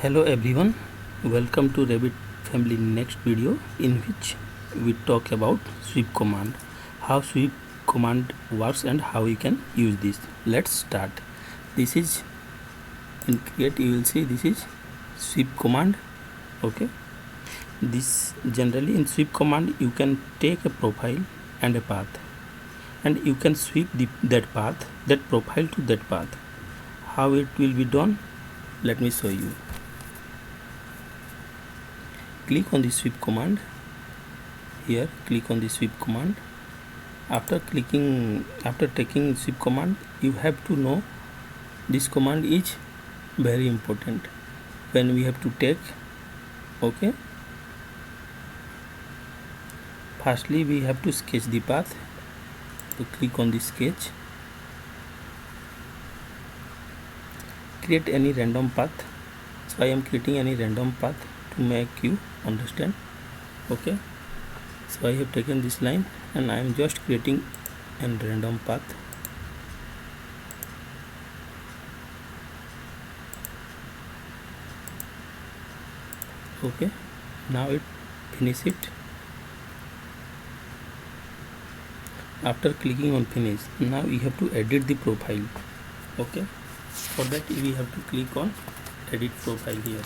Hello everyone, welcome to Revit family next video in which we talk about sweep command, how sweep command works and how you can use this. Let's start. This is in create, you will see this is sweep command. Okay, this generally in sweep command you can take a profile and a path and you can sweep that path, that profile to that path. How it will be done, let me show you. Click on the sweep command. Here click on the sweep command. After taking sweep command, you have to know this command is very important when we have to take. Okay, firstly we have to sketch the path. So click on the sketch, create any random path. So I am creating any random path to make you understand. Okay, so I have taken this line and I am just creating a random path. Okay, now it finish it. After clicking on finish, now you have to edit the profile. Okay, for that we have to click on edit profile here.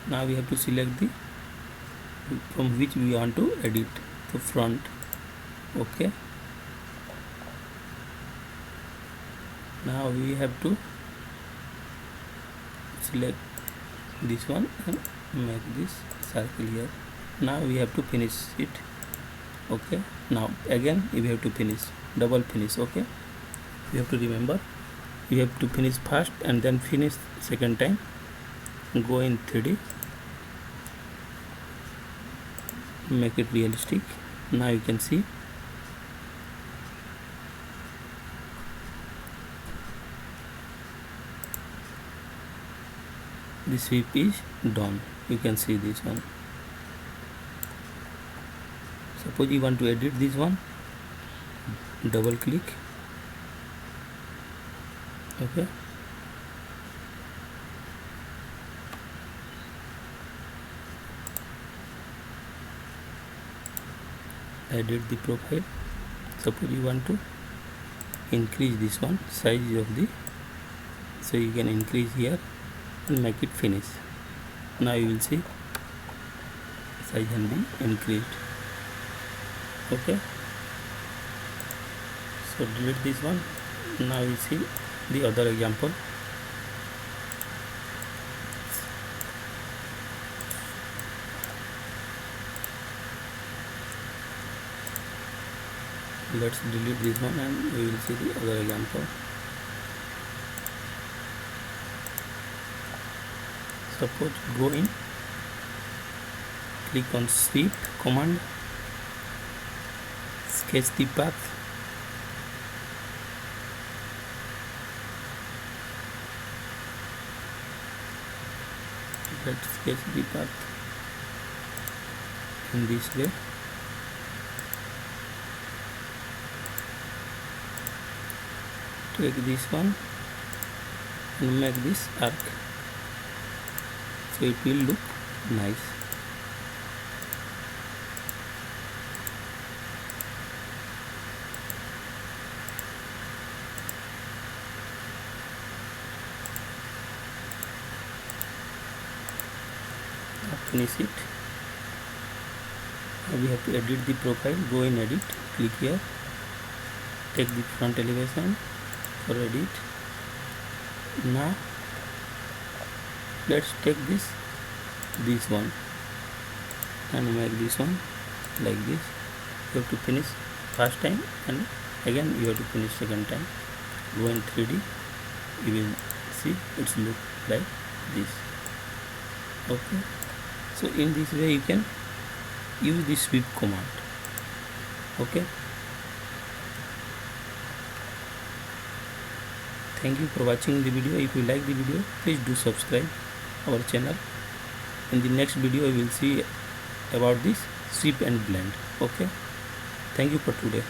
Now we have to select the from which we want to edit the front. Okay, now we have to select this one and make this circle here. Now we have to finish it. Okay, now again we have to finish, double finish. Okay, you have to remember, you have to finish first and then finish second time. Go in 3D, make it realistic. Now you can see the sweep is done. You can see this one. Suppose you want to edit this one, double click. Okay, edit the profile. Suppose you want to increase this one size of the, so you can increase here and make it finish. Now you will see size can be increased. Okay, so delete this one. Now you see the other example. Let's delete this one and we will see the other example. Suppose go in, click on sweep command, sketch the path. Let's sketch the path in this way. Take this one and make this arc, so it will look nice. Now finish it. Now we have to edit the profile. Go in edit, click here, take the front elevation for edit. Now let's take this one and make this one like this. You have to finish first time and again you have to finish second time. Go in 3D, you will see it's look like this. Okay, so in this way you can use the sweep command. Okay, thank you for watching the video. If you like the video, please do subscribe our channel. In the next video we will see about this sweep and blend. Okay, thank you for today.